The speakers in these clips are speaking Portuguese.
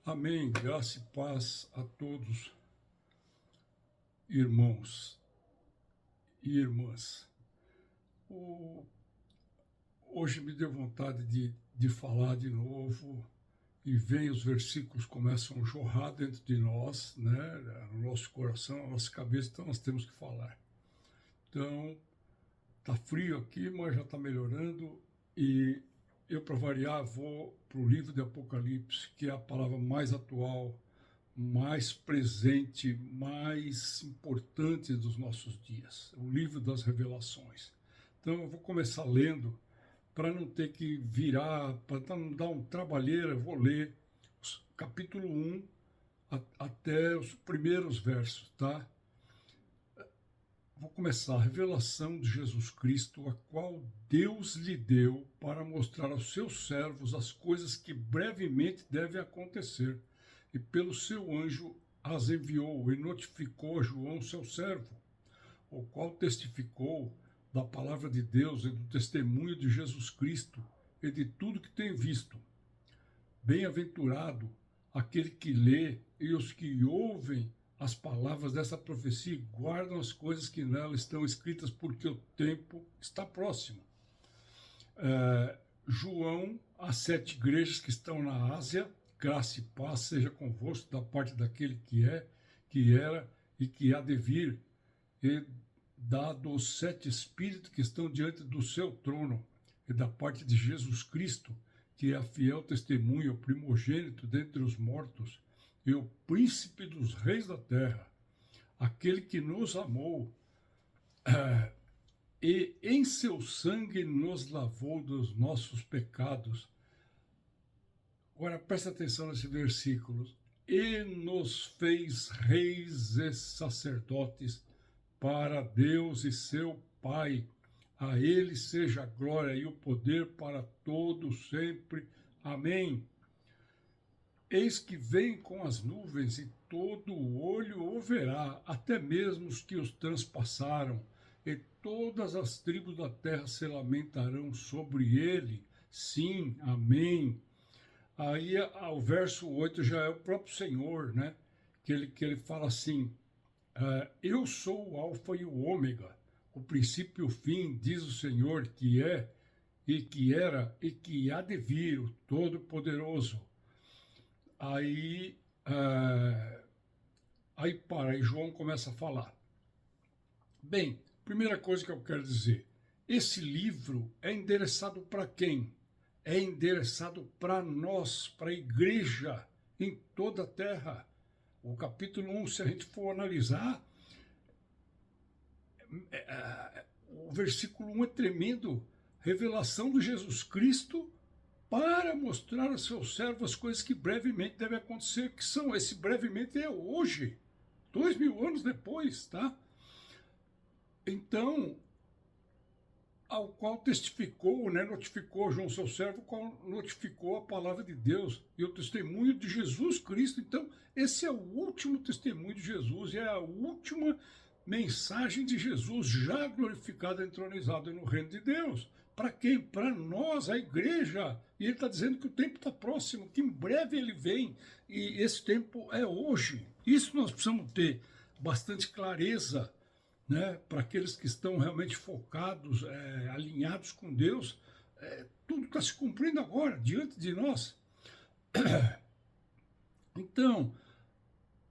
Amém. Graça e paz a todos, irmãos e irmãs. Hoje me deu vontade de falar de novo e vem os versículos começam a jorrar dentro de nós, né, no nosso coração, na nossa cabeça, então nós temos que falar. Então, tá frio aqui, mas já está melhorando e eu, para variar, vou para o livro de Apocalipse, que é a palavra mais atual, mais presente, mais importante dos nossos dias, o livro das revelações. Então eu vou começar lendo, para não ter que virar, para não dar um trabalheiro, eu vou ler capítulo 1 até os primeiros versos, tá? Vou começar a revelação de Jesus Cristo, a qual Deus lhe deu para mostrar aos seus servos as coisas que brevemente devem acontecer, e pelo seu anjo as enviou e notificou a João, seu servo, o qual testificou da palavra de Deus e do testemunho de Jesus Cristo e de tudo que tem visto. Bem-aventurado aquele que lê e os que ouvem as palavras dessa profecia e guardam as coisas que nela estão escritas, porque o tempo está próximo. João, as 7 igrejas que estão na Ásia, graça e paz seja convosco da parte daquele que é, que era e que há de vir, e dado os 7 espíritos que estão diante do seu trono, e da parte de Jesus Cristo, que é a fiel testemunha, o primogênito dentre os mortos, e o príncipe dos reis da terra, aquele que nos amou e em seu sangue nos lavou dos nossos pecados. Agora presta atenção nesse versículo. E nos fez reis e sacerdotes para Deus e seu Pai. A ele seja a glória e o poder para todos sempre. Amém. Eis que vem com as nuvens, e todo o olho o verá, até mesmo os que os transpassaram, e todas as tribos da terra se lamentarão sobre ele. Sim, amém. Aí o verso 8 já é o próprio Senhor, né? Que ele fala assim, eu sou o alfa e o ômega, o princípio e o fim, diz o Senhor, que é, e que era, e que há de vir, o Todo-Poderoso. Aí João começa a falar. Bem, primeira coisa que eu quero dizer, esse livro é endereçado para quem? É endereçado para nós, para a igreja em toda a terra. O capítulo 1, se a gente for analisar, o versículo 1 é tremendo, revelação de Jesus Cristo para mostrar a seus servos as coisas que brevemente devem acontecer, que são, esse brevemente é hoje, 2000 anos depois, tá? Então, ao qual testificou, né, notificou João, seu servo, qual notificou a palavra de Deus e o testemunho de Jesus Cristo. Então, esse é o último testemunho de Jesus, é a última mensagem de Jesus, já glorificado e entronizado no reino de Deus. Para quem? Para nós, a igreja. E ele está dizendo que o tempo está próximo, que em breve ele vem, e esse tempo é hoje. Isso nós precisamos ter bastante clareza, né, para aqueles que estão realmente focados, alinhados com Deus, tudo está se cumprindo agora, diante de nós. Então,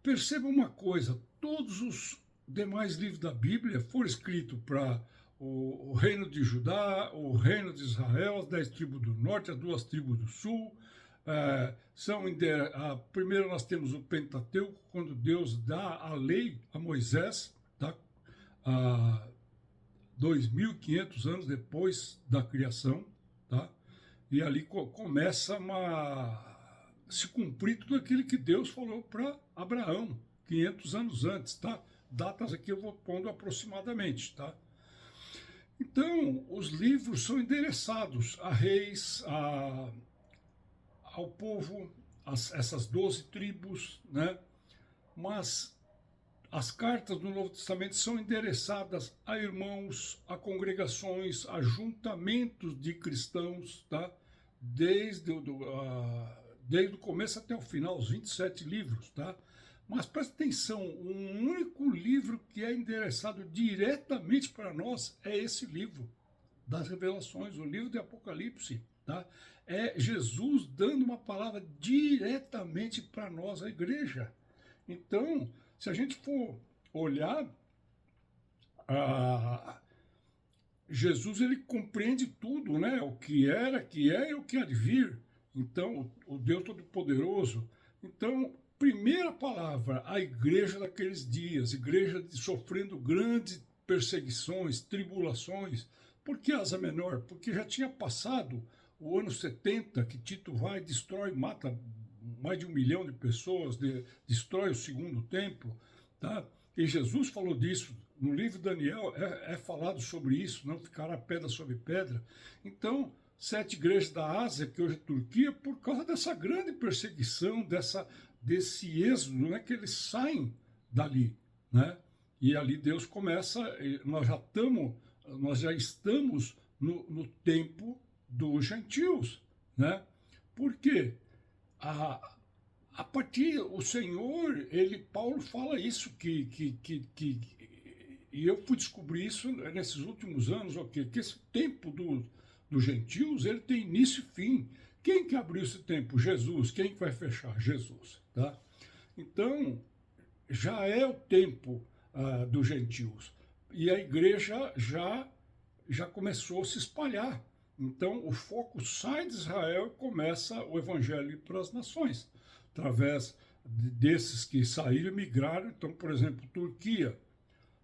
perceba uma coisa, todos os demais livros da Bíblia foram escritos para o reino de Judá, o reino de Israel, as 10 tribos do norte, as 2 tribos do sul. Primeiro nós temos o Pentateuco, quando Deus dá a lei a Moisés, tá? 2.500 anos depois da criação, tá? E ali começa a se cumprir tudo aquilo que Deus falou para Abraão, 500 anos antes, tá? Datas aqui eu vou pondo aproximadamente, tá? Então, os livros são endereçados a reis, ao povo, essas 12 tribos, né? Mas as cartas do Novo Testamento são endereçadas a irmãos, a congregações, a juntamentos de cristãos, tá? Desde desde o começo até o final, os 27 livros, tá? Mas presta atenção, um único livro que é endereçado diretamente para nós é esse livro das Revelações, o livro de Apocalipse, tá? É Jesus dando uma palavra diretamente para nós, a igreja. Então, se a gente for olhar, Jesus ele compreende tudo, né? O que era, que é e o que há de vir. Então, o Deus Todo-Poderoso. Então, primeira palavra, a igreja daqueles dias, igreja sofrendo grandes perseguições, tribulações. Por que Asa Menor? Porque já tinha passado o ano 70, que Tito vai, destrói, mata mais de 1 milhão de pessoas, destrói o segundo templo, tá? E Jesus falou disso. No livro de Daniel é falado sobre isso, não ficará pedra sobre pedra. Então, 7 igrejas da Ásia, que hoje é Turquia, por causa dessa grande perseguição, desse êxodo, né, que eles saem dali, né? E ali Deus começa, nós já estamos no tempo dos gentios, né? Por quê? A partir, o Senhor, Paulo fala isso, e eu fui descobrir isso nesses últimos anos, que esse tempo dos gentios, ele tem início e fim. Quem que abriu esse tempo? Jesus. Quem que vai fechar? Jesus. Tá? Então, já é o tempo dos gentios. E a igreja já começou a se espalhar. Então, o foco sai de Israel e começa o evangelho para as nações, através desses que saíram e migraram. Então, por exemplo, Turquia,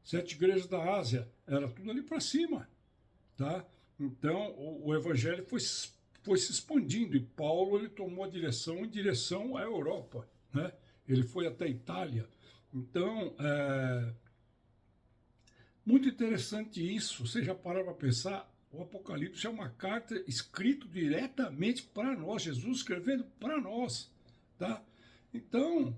7 igrejas da Ásia, era tudo ali para cima, tá? Então, o evangelho foi se expandindo, e Paulo ele tomou a direção em direção à Europa, né? Ele foi até a Itália. Então, muito interessante isso. Você já parou para pensar? O Apocalipse é uma carta escrita diretamente para nós, Jesus escrevendo para nós, tá? Então,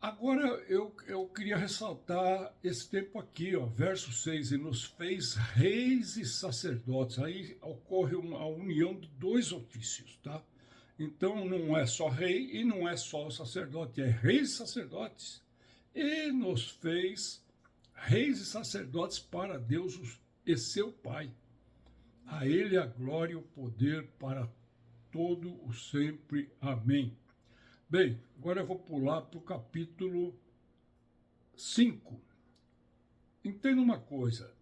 agora eu queria ressaltar esse tempo aqui, ó, verso 6, e nos fez reis e sacerdotes. Aí ocorre a união de 2 ofícios, tá? Então não é só rei e não é só sacerdote, é reis e sacerdotes. E nos fez reis e sacerdotes para Deus e seu Pai. A ele a glória e o poder para todo o sempre. Amém. Bem, agora eu vou pular para o capítulo 5. Entenda uma coisa,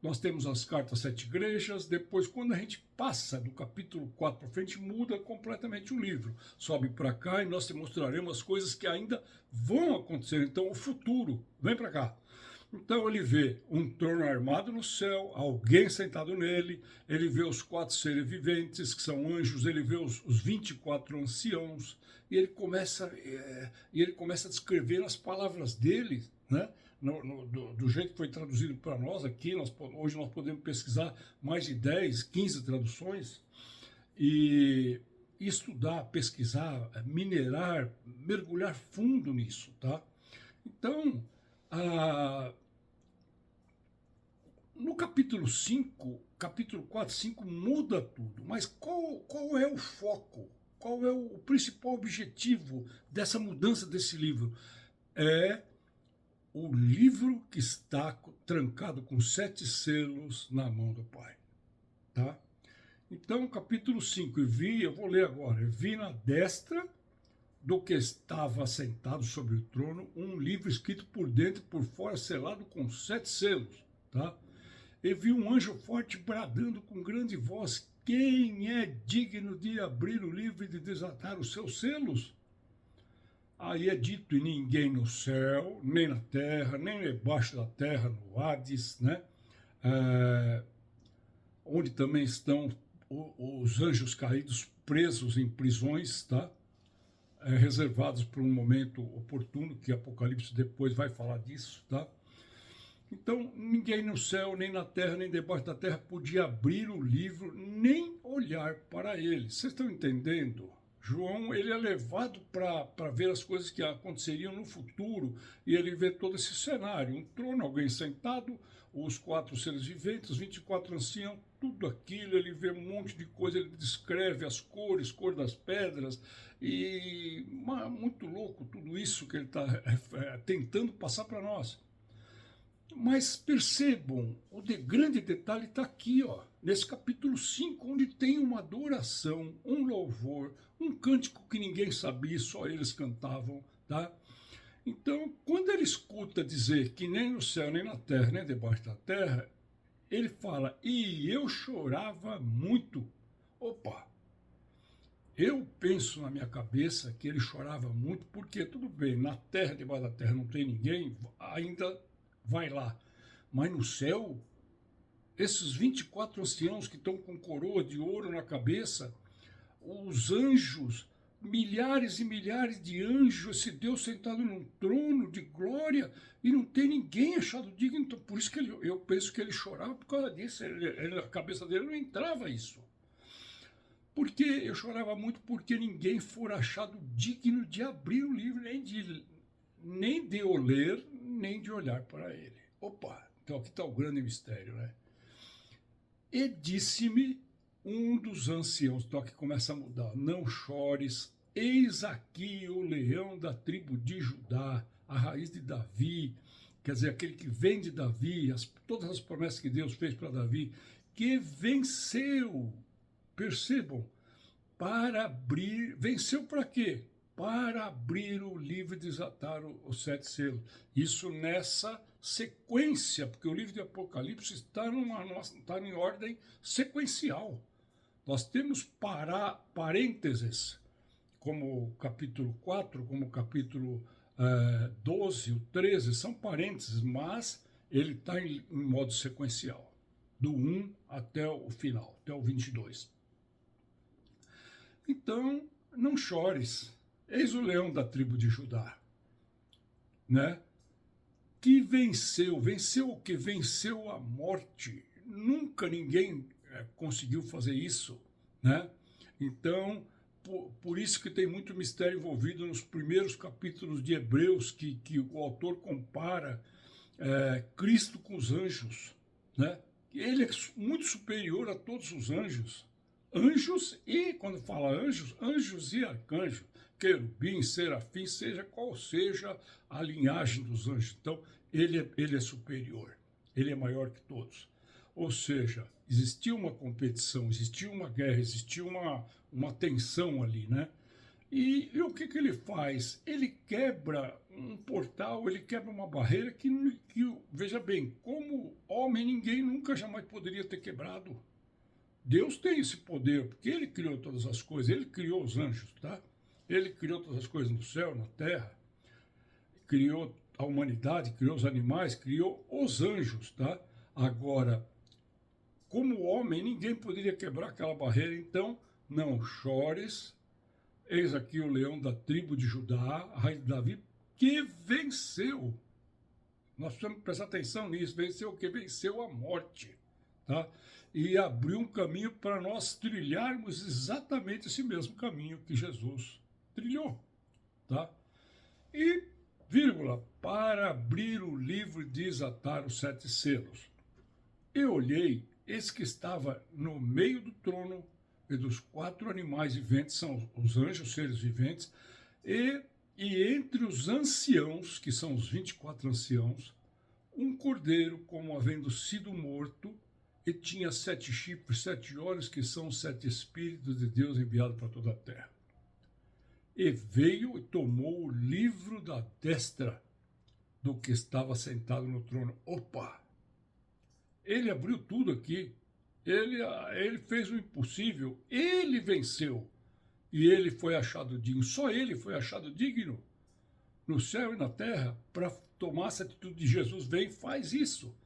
nós temos as cartas 7 igrejas, depois quando a gente passa do capítulo 4 para frente, muda completamente o livro. Sobe para cá e nós te mostraremos as coisas que ainda vão acontecer, então o futuro, vem para cá. Então ele vê um trono armado no céu, alguém sentado nele, ele vê os 4 seres viventes, que são anjos, ele vê os 24 anciãos, e ele começa a descrever as palavras dele, né? Do jeito que foi traduzido para nós aqui, hoje nós podemos pesquisar mais de 10, 15 traduções, e estudar, pesquisar, minerar, mergulhar fundo nisso, tá? Então, no capítulo 5, capítulo 4, 5 muda tudo, mas qual é o foco? Qual é o principal objetivo dessa mudança desse livro? É o livro que está trancado com 7 selos na mão do Pai. Tá? Então, capítulo 5, eu vou ler agora, vi na destra do que estava sentado sobre o trono um livro escrito por dentro e por fora, selado com 7 selos. Tá? E vi um anjo forte bradando com grande voz: quem é digno de abrir o livro e de desatar os seus selos? Aí é dito, e ninguém no céu, nem na terra, nem debaixo da terra, no Hades, né? Onde também estão os anjos caídos presos em prisões, tá? Reservados para um momento oportuno, que Apocalipse depois vai falar disso, tá? Então, ninguém no céu, nem na terra, nem debaixo da terra podia abrir o livro, nem olhar para ele. Vocês estão entendendo? João, ele é levado para ver as coisas que aconteceriam no futuro, e ele vê todo esse cenário, um trono, alguém sentado, os 4 seres viventes, os 24 anciãos, tudo aquilo, ele vê um monte de coisa, ele descreve as cores, cor das pedras, e muito louco tudo isso que ele está tentando passar para nós. Mas percebam, grande detalhe está aqui, ó, nesse capítulo 5, onde tem uma adoração, um louvor, um cântico que ninguém sabia, só eles cantavam, tá? Então, quando ele escuta dizer que nem no céu, nem na terra, nem debaixo da terra, ele fala, e eu chorava muito. Opa! Eu penso na minha cabeça que ele chorava muito, porque tudo bem, na terra, debaixo da terra não tem ninguém, ainda vai lá. Mas no céu, esses 24 anciãos que estão com coroa de ouro na cabeça, os anjos, milhares e milhares de anjos, esse Deus sentado num trono de glória, e não tem ninguém achado digno. Então, por isso que eu penso que ele chorava por causa disso. A cabeça dele não entrava isso. Porque eu chorava muito porque ninguém for achado digno de abrir o livro, nem de o ler, nem de olhar para ele. Opa, então aqui está o grande mistério, né? E disse-me um dos anciãos, então aqui começa a mudar, não chores, eis aqui o leão da tribo de Judá, a raiz de Davi, quer dizer, aquele que vem de Davi, todas as promessas que Deus fez para Davi, que venceu, percebam, para abrir, venceu para quê? Para abrir o livro e desatar os 7 selos. Isso nessa sequência, porque o livro de Apocalipse está em ordem sequencial. Nós temos parênteses, como o capítulo 4, como o capítulo 12, o 13, são parênteses, mas ele está em modo sequencial, do 1 até o final, até o 22. Então, não chores, eis o leão da tribo de Judá, né? Que venceu o que? Venceu a morte. Nunca ninguém conseguiu fazer isso, né? Então, por isso que tem muito mistério envolvido nos primeiros capítulos de Hebreus, que o autor compara Cristo com os anjos, né? Ele é muito superior a todos os anjos. Anjos e, quando fala anjos, anjos e arcanjos, querubim, serafim, seja qual seja a linhagem dos anjos. Então, ele é superior, ele é maior que todos. Ou seja, existia uma competição, existia uma guerra, existia uma tensão ali, né? E o que ele faz? Ele quebra um portal, ele quebra uma barreira que, veja bem, como homem, ninguém nunca jamais poderia ter quebrado. Deus tem esse poder, porque ele criou todas as coisas, ele criou os anjos, tá? Ele criou todas as coisas no céu, na terra, criou a humanidade, criou os animais, criou os anjos, tá? Agora, como homem, ninguém poderia quebrar aquela barreira, então, não chores, eis aqui o leão da tribo de Judá, a raiz de Davi, que venceu. Nós precisamos prestar atenção nisso, venceu o quê? Venceu a morte, tá? E abriu um caminho para nós trilharmos exatamente esse mesmo caminho que Jesus trilhou, tá? E, vírgula, para abrir o livro e desatar os 7 selos. Eu olhei, eis que estava no meio do trono e dos 4 animais viventes, são os anjos, seres viventes, e entre os anciãos, que são os 24 anciãos, um cordeiro como havendo sido morto, e tinha 7 chifres, 7 olhos, que são os 7 Espíritos de Deus enviados para toda a terra. E veio e tomou o livro da destra do que estava sentado no trono. Opa! Ele abriu tudo aqui. Ele fez o impossível. Ele venceu. E ele foi achado digno. Só ele foi achado digno no céu e na terra para tomar essa atitude de Jesus. Vem e faz isso.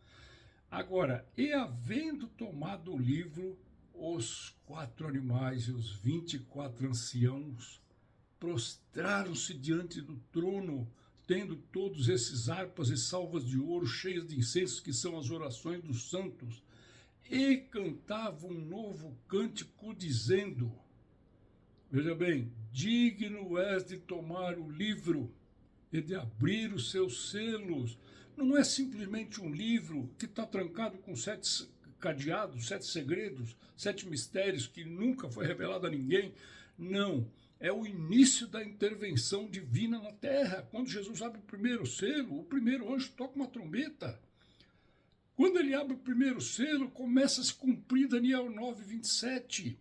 Agora, e havendo tomado o livro, os 4 animais e os 24 anciãos prostraram-se diante do trono, tendo todos esses harpas e salvas de ouro cheias de incenso, que são as orações dos santos, e cantavam um novo cântico, dizendo, veja bem, digno és de tomar o livro e de abrir os seus selos. Não é simplesmente um livro que está trancado com 7 cadeados, 7 segredos, 7 mistérios que nunca foi revelado a ninguém. Não. É o início da intervenção divina na terra. Quando Jesus abre o primeiro selo, o primeiro anjo toca uma trombeta. Quando ele abre o primeiro selo, começa a se cumprir Daniel 9:27.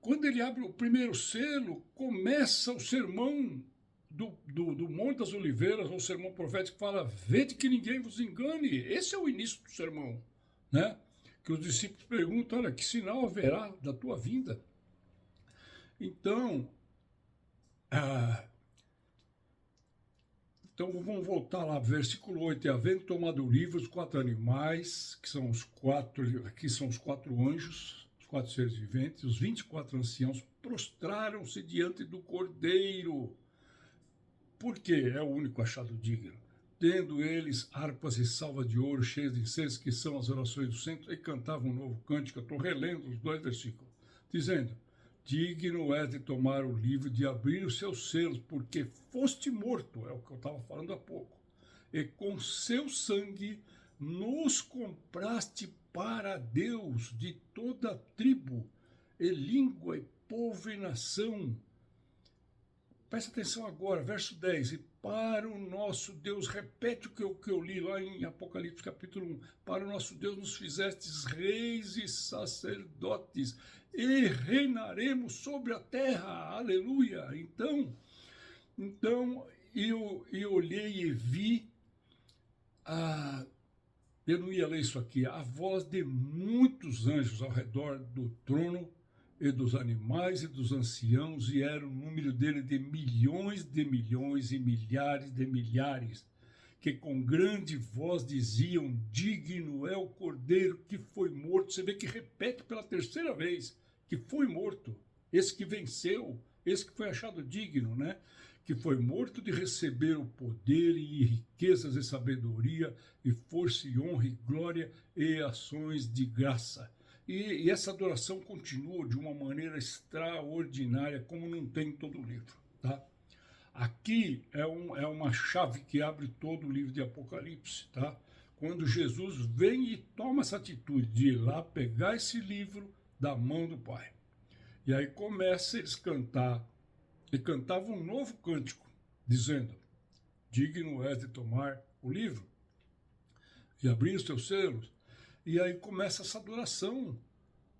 Quando ele abre o primeiro selo, começa o sermão do Monte das Oliveiras, ou o sermão profético que fala: vede que ninguém vos engane. Esse é o início do sermão, né? Que os discípulos perguntam: olha, que sinal haverá da tua vinda? Então, vamos voltar lá, versículo 8. E havendo tomado o livro, os 4 animais, que são os 4, aqui são os 4 anjos, os 4 seres viventes, os 24 anciãos, prostraram-se diante do Cordeiro, porque é o único achado digno. Tendo eles harpas e salva de ouro cheias de incenso, que são as orações do centro, e cantavam um novo cântico. Eu estou relendo os 2 versículos, dizendo: digno és de tomar o livro, de abrir os seus selos, porque foste morto, é o que eu estava falando há pouco, e com seu sangue nos compraste para Deus de toda tribo, e língua, e povo, e nação. Presta atenção agora, verso 10. E para o nosso Deus, repete o que eu li lá em Apocalipse capítulo 1. Para o nosso Deus nos fizestes reis e sacerdotes, e reinaremos sobre a terra. Aleluia! Então eu olhei e vi, eu não ia ler isso aqui, a voz de muitos anjos ao redor do trono, e dos animais e dos anciãos, e era o número dele de milhões e milhares de milhares, que com grande voz diziam: digno é o Cordeiro que foi morto. Você vê que repete pela 3ª vez que foi morto, esse que venceu, esse que foi achado digno, né? Que foi morto, de receber o poder e riquezas e sabedoria e força e honra e glória e ações de graça. E essa adoração continua de uma maneira extraordinária, como não tem em todo o livro, tá? Aqui é uma chave que abre todo o livro de Apocalipse, tá? Quando Jesus vem e toma essa atitude de ir lá pegar esse livro da mão do Pai. E aí começa eles cantar, e cantavam um novo cântico, dizendo: digno és de tomar o livro e abrir os teus selos. E aí começa essa adoração.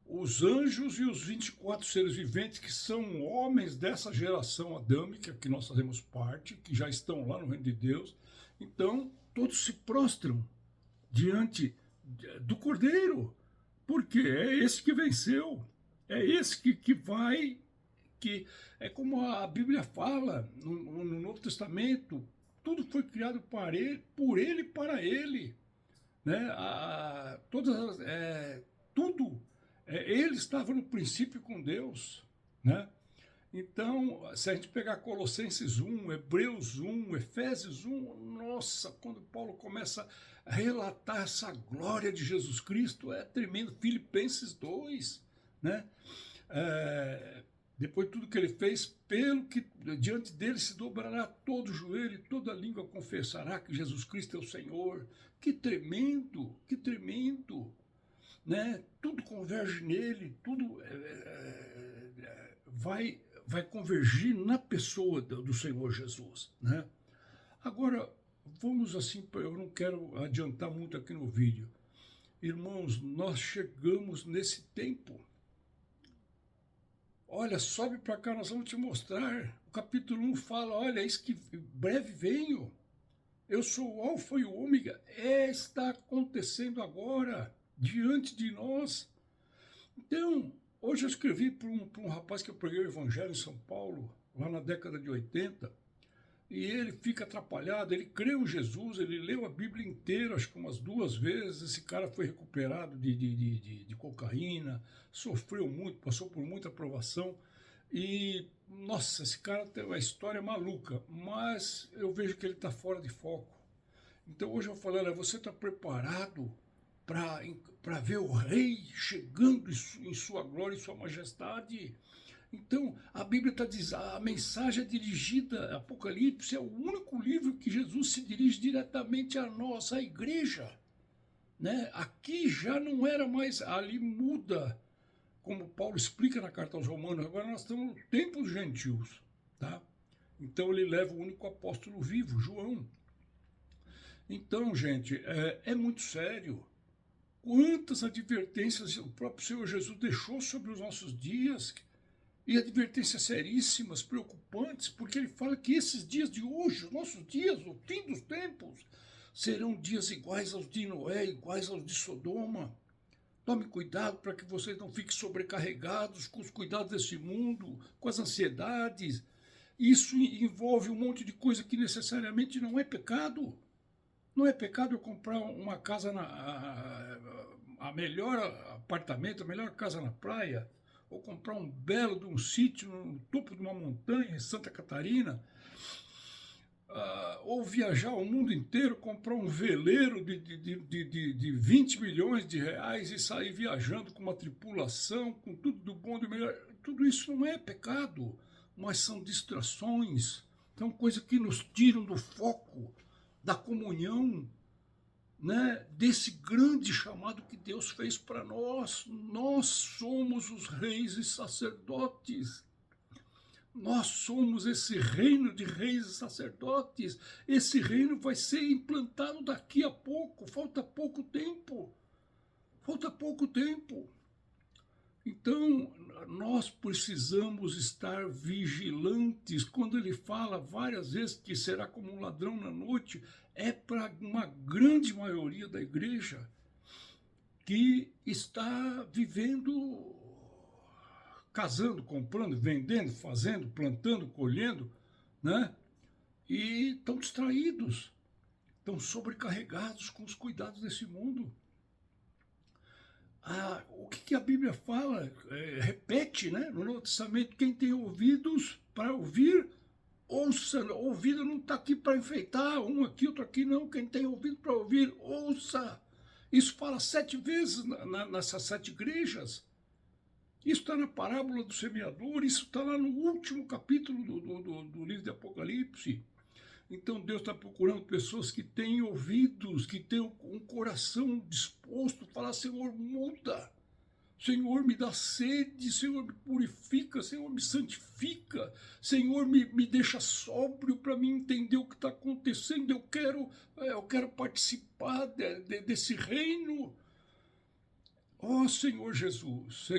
Os anjos e os 24 seres viventes, que são homens dessa geração adâmica, que nós fazemos parte, que já estão lá no reino de Deus, então todos se prostram diante do Cordeiro, porque é esse que venceu, é esse que vai, que é como a Bíblia fala no Novo Testamento: tudo foi criado para ele, por ele e para ele, né? Tudo, ele estava no princípio com Deus, né? Então, se a gente pegar Colossenses 1, Hebreus 1, Efésios 1, nossa, quando Paulo começa a relatar essa glória de Jesus Cristo, é tremendo. Filipenses 2, né? Depois de tudo que ele fez, pelo que diante dele se dobrará todo o joelho e toda língua confessará que Jesus Cristo é o Senhor. Que tremendo, né? Tudo converge nele, tudo vai convergir na pessoa do Senhor Jesus, né? Agora, vamos assim, eu não quero adiantar muito aqui no vídeo. Irmãos, nós chegamos nesse tempo. Olha, sobe para cá, nós vamos te mostrar. O capítulo 1 fala: olha, eis que breve venho. Eu sou o Alfa e o Ômega. Está acontecendo agora, diante de nós. Então, hoje eu escrevi para um rapaz que eu preguei o Evangelho em São Paulo, lá na década de 80, e ele fica atrapalhado. Ele creu em Jesus, ele leu a Bíblia inteira, acho que umas 2 vezes. Esse cara foi recuperado de cocaína, sofreu muito, passou por muita provação. E, nossa, esse cara tem uma história maluca, mas eu vejo que ele está fora de foco. Então hoje eu vou falar: você está preparado para ver o rei chegando em sua glória e sua majestade? Então a Bíblia está dizendo, a mensagem é dirigida, Apocalipse é o único livro que Jesus se dirige diretamente a nós, a igreja. né? Aqui já não era mais, ali muda, como Paulo explica na carta aos Romanos, agora nós estamos no tempo dos gentios, tá? Então ele leva o único apóstolo vivo, João. Então, gente, é muito sério. Quantas advertências o próprio Senhor Jesus deixou sobre os nossos dias, e advertências seríssimas, preocupantes, porque ele fala que esses dias de hoje, os nossos dias, o fim dos tempos, serão dias iguais aos de Noé, iguais aos de Sodoma. Tome cuidado para que vocês não fiquem sobrecarregados com os cuidados desse mundo, com as ansiedades. Isso envolve um monte de coisa que necessariamente não é pecado. Não é pecado eu comprar uma casa, a melhor apartamento, a melhor casa na praia, ou comprar um belo de um sítio no topo de uma montanha em Santa Catarina, ou viajar o mundo inteiro, comprar um veleiro de 20 milhões de reais e sair viajando com uma tripulação, com tudo do bom e do melhor. Tudo isso não é pecado, mas são distrações, são coisas que nos tiram do foco, da comunhão, né, desse grande chamado que Deus fez para nós. Nós somos os reis e sacerdotes. Nós somos esse reino de reis e sacerdotes. Esse reino vai ser implantado daqui a pouco. Falta pouco tempo. Falta pouco tempo. Então, nós precisamos estar vigilantes. Quando ele fala várias vezes que será como um ladrão na noite, é para uma grande maioria da igreja que está vivendo, casando, comprando, vendendo, fazendo, plantando, colhendo, né? E estão distraídos, estão sobrecarregados com os cuidados desse mundo. O que a Bíblia fala, repete, né, no Novo Testamento: quem tem ouvidos para ouvir, ouça. Ouvido não está aqui para enfeitar, um aqui, outro aqui, não. Quem tem ouvido para ouvir, ouça. Isso fala 7 vezes nessas 7 igrejas. Isso está na parábola do semeador, isso está lá no último capítulo do livro de Apocalipse. Então Deus está procurando pessoas que têm ouvidos, que têm um coração disposto a falar: Senhor, muda. Senhor, me dá sede. Senhor, me purifica. Senhor, me santifica. Senhor, me deixa sóbrio para mim entender o que está acontecendo. Eu quero participar desse reino. Ó Senhor Jesus,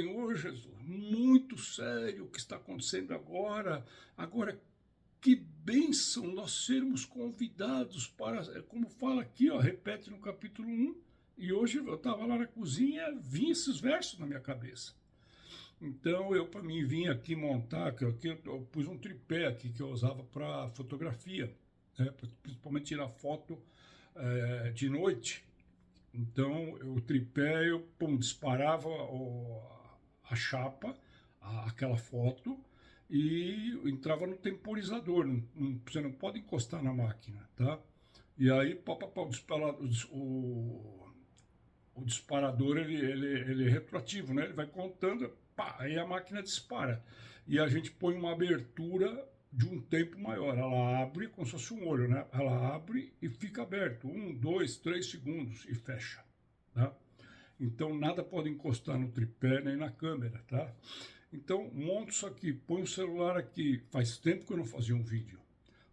muito sério o que está acontecendo agora. Agora, que bênção nós sermos convidados para, como fala aqui, repete no capítulo 1, e hoje eu estava lá na cozinha, vinha esses versos na minha cabeça. Então, para mim, vim aqui montar, eu pus um tripé aqui que eu usava para fotografia, né, principalmente tirar foto de noite. Então, o tripé, disparava a chapa, aquela foto, e entrava no temporizador. Você não pode encostar na máquina, tá? E aí, o disparador, ele é retroativo, né? Ele vai contando, pá, aí a máquina dispara. E a gente põe uma abertura de um tempo maior. Ela abre como se fosse um olho, né? Ela abre e fica aberto. 1, 2, 3 segundos e fecha, tá? Então, nada pode encostar no tripé nem na câmera, tá? Então, monto isso aqui, põe o celular aqui. Faz tempo que eu não fazia um vídeo.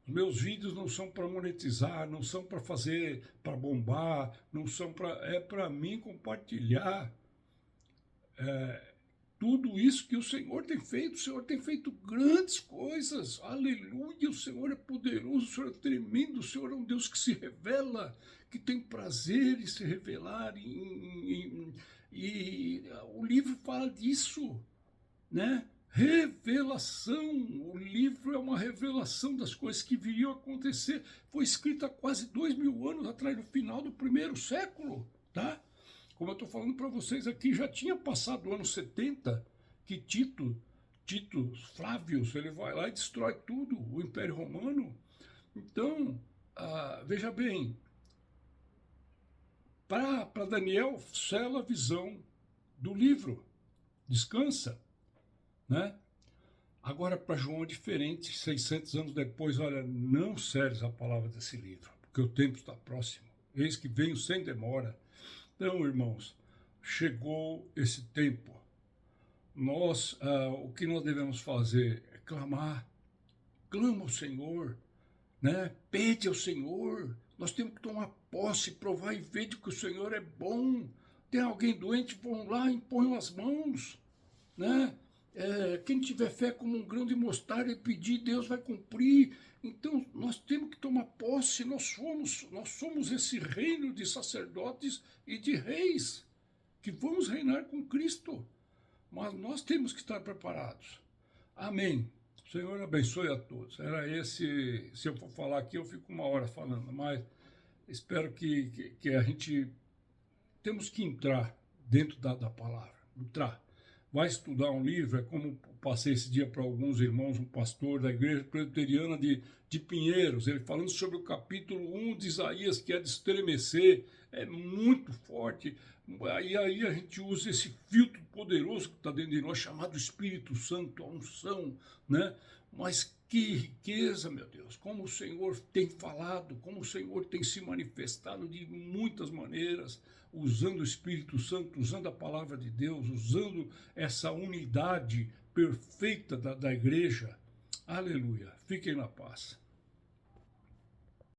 Os meus vídeos não são para monetizar, não são para fazer, para bombar, não são para... É para mim compartilhar tudo isso que o Senhor tem feito. O Senhor tem feito grandes coisas. Aleluia, o Senhor é poderoso, o Senhor é tremendo, o Senhor é um Deus que se revela, que tem prazer em se revelar. E o livro fala disso, né? Revelação. O livro é uma revelação das coisas que viriam a acontecer. Foi escrito há quase 2000 anos atrás, no final do 1º século, tá? Como eu estou falando para vocês aqui, já tinha passado o ano 70, que Tito Flávios, ele vai lá e destrói tudo, o Império Romano. Então, veja bem, para Daniel, sela a visão do livro, descansa, né? Agora, para João é diferente. 600 anos depois, olha, não serve a palavra desse livro, porque o tempo está próximo. Eis que venho sem demora. Então, irmãos, chegou esse tempo. O que nós devemos fazer é clamar. Clama ao Senhor, né? Pede ao Senhor. Nós temos que tomar posse, provar e ver de que o Senhor é bom. Tem alguém doente, vão lá e impõem as mãos, né? Quem tiver fé como um grão de mostarda e pedir, Deus vai cumprir. Então, nós temos que tomar posse. Nós somos esse reino de sacerdotes e de reis que vamos reinar com Cristo. Mas nós temos que estar preparados. Amém. O Senhor abençoe a todos. Era esse, se eu for falar aqui, eu fico uma hora falando, mas espero que a gente temos que entrar dentro da palavra, entrar. Vai estudar um livro, é como passei esse dia para alguns irmãos, um pastor da igreja presbiteriana de Pinheiros, ele falando sobre o capítulo 1 de Isaías, que é de estremecer, é muito forte. Aí a gente usa esse filtro poderoso que está dentro de nós, chamado Espírito Santo, a unção, né? Mas que riqueza, meu Deus, como o Senhor tem falado, como o Senhor tem se manifestado de muitas maneiras, usando o Espírito Santo, usando a palavra de Deus, usando essa unidade perfeita da igreja. Aleluia. Fiquem na paz.